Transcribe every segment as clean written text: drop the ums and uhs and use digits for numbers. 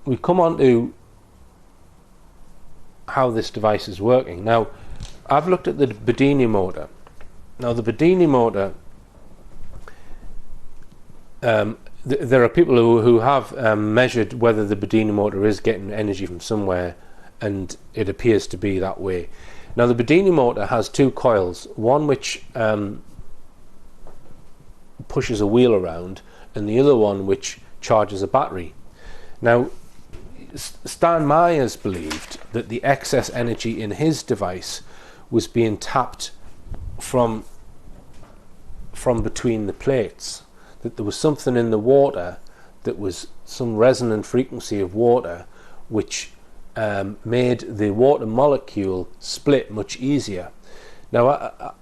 we come on to how this device is working. Now, I've looked at the Bedini motor. Now, the Bedini motor, there are people who have measured whether the Bedini motor is getting energy from somewhere, and it appears to be that way. Now, the Bedini motor has two coils, one which pushes a wheel around, and the other one which charges a battery. Now, Stan Myers believed that the excess energy in his device was being tapped from between the plates, that there was something in the water, that was some resonant frequency of water, which made the water molecule split much easier. Now,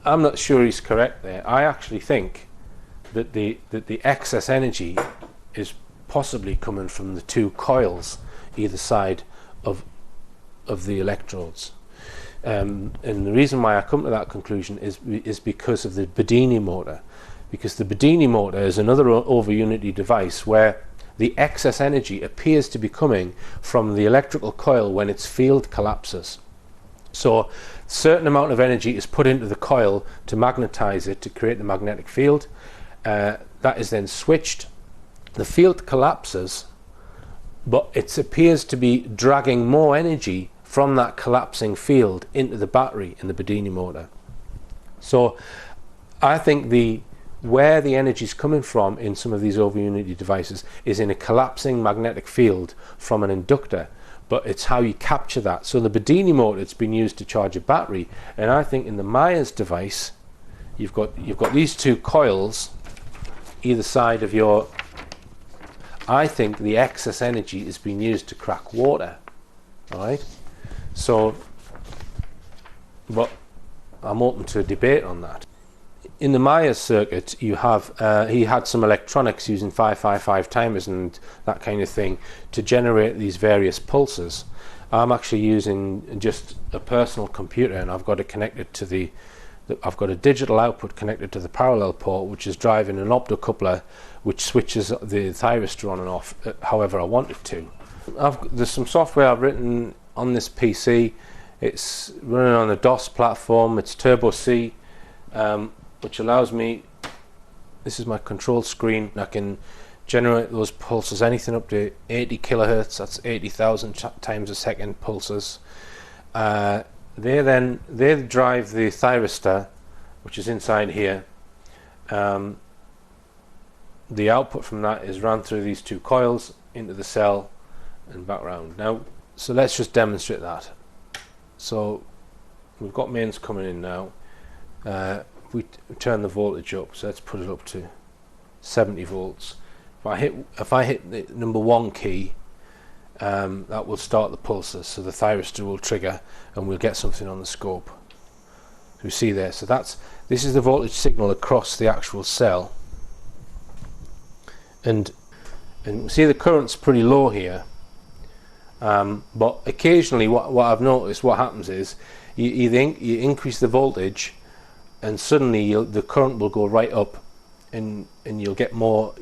I'm not sure he's correct there. I actually think that the excess energy is possibly coming from the two coils either side of the electrodes. And the reason why I come to that conclusion is because of the Bedini motor. Because the Bedini motor is another over unity device where the excess energy appears to be coming from the electrical coil when its field collapses. So a certain amount of energy is put into the coil to magnetize it, to create the magnetic field. That is then switched. The field collapses, but it appears to be dragging more energy from that collapsing field into the battery in the Bedini motor. So I think where the energy is coming from in some of these over unity devices is in a collapsing magnetic field from an inductor, but it's how you capture that. So the Bedini motor, it's been used to charge a battery, and I think in the Myers device you've got these two coils either side of your. I think the excess energy is being used to crack water. Alright? So, but I'm open to a debate on that. In the Myers circuit, you have he had some electronics using 555 timers and that kind of thing to generate these various pulses. I'm actually using just a personal computer, and I've got it connected to I've got a digital output connected to the parallel port, which is driving an optocoupler which switches the thyristor on and off however I want it to. There's some software I've written on this PC. It's running on a DOS platform. It's Turbo C, which allows me, this is my control screen, I can generate those pulses, anything up to 80 kilohertz, that's 80,000 times a second pulses. They drive the thyristor, which is inside here. The output from that is run through these two coils into the cell and back around. Now, so let's just demonstrate that. So we've got mains coming in now. We turn the voltage up, so let's put it up to 70 volts. If I hit the number 1 key, that will start the pulses, so the thyristor will trigger and we'll get something on the scope. You see there, so this is the voltage signal across the actual cell, and see the current's pretty low here, but occasionally what I've noticed, what happens is you increase the voltage and suddenly the current will go right up, and you'll get more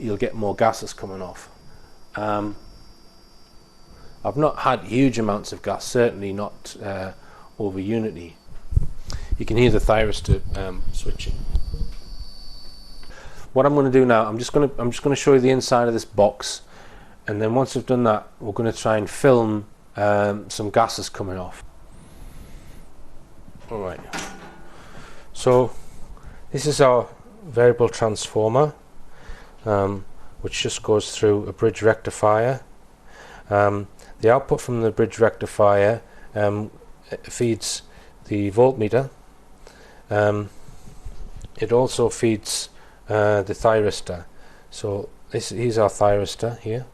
gases coming off. I've not had huge amounts of gas, certainly not over unity. You can hear the thyristor switching. What I'm going to do now, I'm just going to show you the inside of this box, and then once I've done that, we're going to try and film some gases coming off. All right. So this is our variable transformer, which just goes through a bridge rectifier. The output from the bridge rectifier feeds the voltmeter. It also feeds the thyristor. So here's our thyristor here.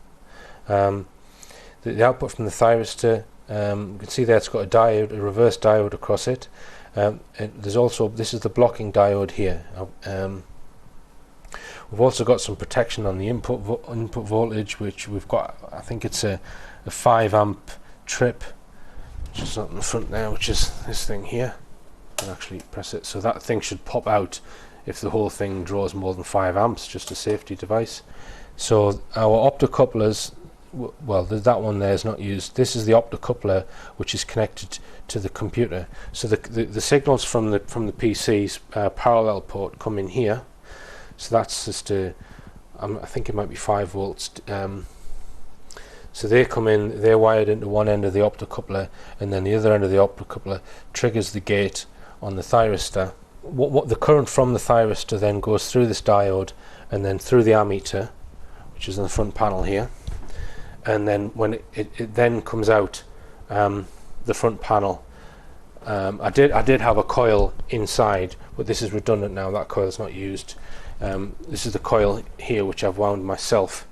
The output from the thyristor, you can see there it's got a diode, a reverse diode across it. And there's also, this is the blocking diode here. We've also got some protection on the input voltage, which we've got, I think it's a 5 amp trip, which is up in the front there, which is this thing here. And actually press it, so that thing should pop out if the whole thing draws more than 5 amps, just a safety device. So our optocouplers, well, that one there is not used. This is the optocoupler, which is connected to the computer. So the signals from the PC's parallel port come in here. So that's just I think it might be 5 volts. So they come in, they're wired into one end of the optocoupler, and then the other end of the optocoupler triggers the gate on the thyristor. What the current from the thyristor then goes through this diode and then through the ammeter, which is on the front panel here, and then when it then comes out the front panel. I did have a coil inside, but this is redundant now. That coil is not used. This is the coil here, which I've wound myself.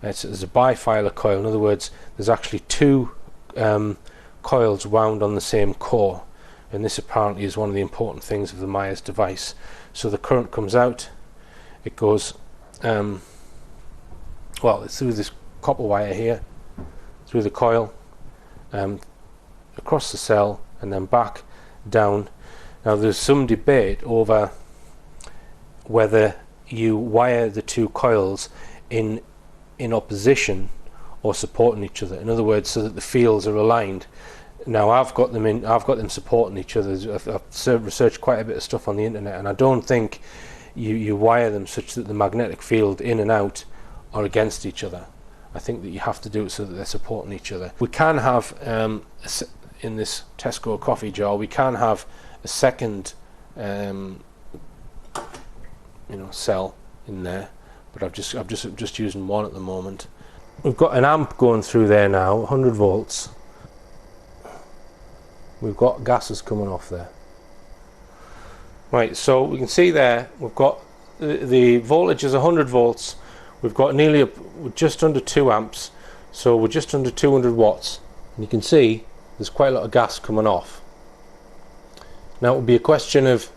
It's a bifilar coil. In other words, there's actually 2 coils wound on the same core, and this apparently is one of the important things of the Myers device. So the current comes out, it goes well, it's through this copper wire here, through the coil, across the cell, and then back down. Now there's some debate over whether you wire the 2 coils in opposition or supporting each other. In other words, so that the fields are aligned. Now I've got them supporting each other. I've researched quite a bit of stuff on the internet, and I don't think you wire them such that the magnetic field in and out are against each other. I think that you have to do it so that they're supporting each other. We can have in this Tesco coffee jar, we can have a second cell in there, but I'm just using one at the moment. We've got an amp going through there now, 100 volts. We've got gases coming off there. Right, so we can see there we've got the voltage is 100 volts. We've got just under 2 amps, so we're just under 200 watts. And you can see there's quite a lot of gas coming off. Now it will be a question of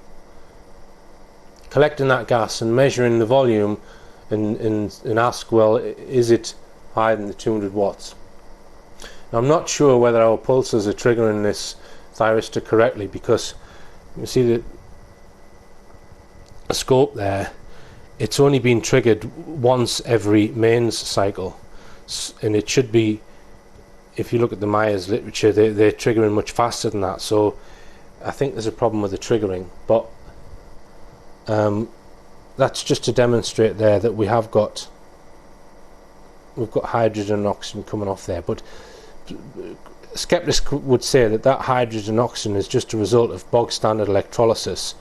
collecting that gas and measuring the volume and ask, well, is it higher than the 200 watts? Now, I'm not sure whether our pulsers are triggering this thyristor correctly, because you see the scope there, it's only been triggered once every mains cycle, and it should be, if you look at the Myers literature, they're triggering much faster than that. So I think there's a problem with the triggering, but that's just to demonstrate there that we've got hydrogen and oxygen coming off there. But skeptics would say that hydrogen and oxygen is just a result of bog standard electrolysis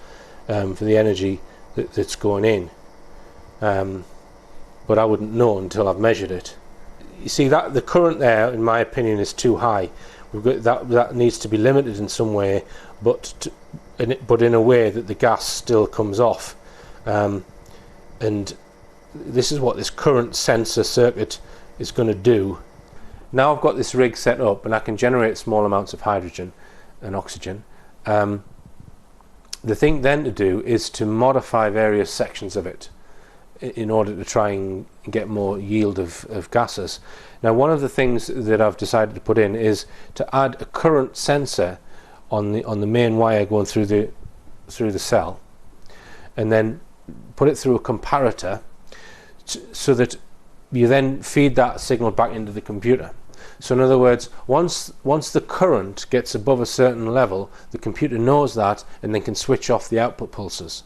for the energy that's going in. But I wouldn't know until I've measured it. You see that the current there, in my opinion, is too high. We've got that needs to be limited in some way, but in a way that the gas still comes off. And this is what this current sensor circuit is going to do. Now I've got this rig set up and I can generate small amounts of hydrogen and oxygen. The thing then to do is to modify various sections of it in order to try and get more yield of gases. Now, one of the things that I've decided to put in is to add a current sensor on the main wire going through the cell, and then put it through a comparator so that you then feed that signal back into the computer. So in other words, once the current gets above a certain level, the computer knows that and then can switch off the output pulses.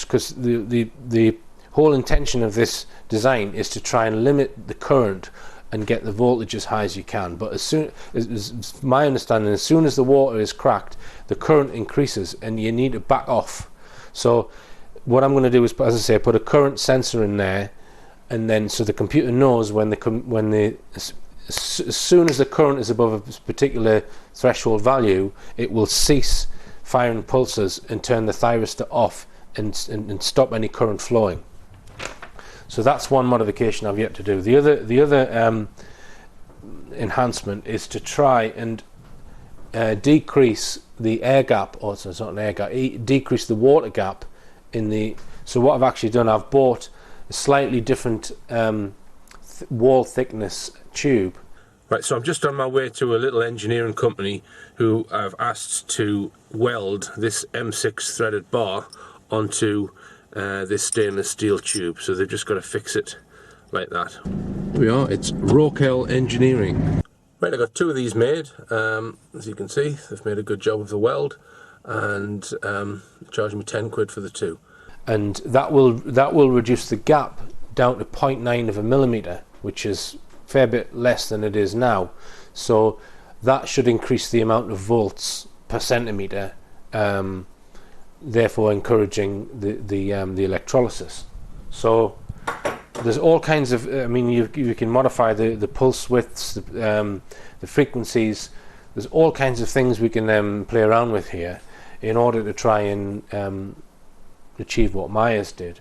Because the whole intention of this design is to try and limit the current and get the voltage as high as you can. But as my understanding, as soon as the water is cracked, the current increases and you need to back off. So what I'm going to do is, as I say, put a current sensor in there, and then so the computer knows as soon as the current is above a particular threshold value, it will cease firing pulses and turn the thyristor off and stop any current flowing. So that's one modification I've yet to do. The other enhancement is to try and decrease the air gap, or it's not an air gap, decrease the water gap in the. So what I've actually done, I've bought a slightly different wall thickness tube. Right, so I'm just on my way to a little engineering company who I've asked to weld this M6 threaded bar onto this stainless steel tube. So they've just got to fix it like that. we are, it's Rokel Engineering. Right, I got two of these made. As you can see, they've made a good job of the weld, and charged me 10 quid for the two. And that will reduce the gap down to 0.9 of a millimetre, which is a fair bit less than it is now. So that should increase the amount of volts per centimetre, therefore encouraging the electrolysis. So there's all kinds of, I mean, you can modify the pulse widths, the frequencies. There's all kinds of things we can play around with here in order to try and achieve what Myers did.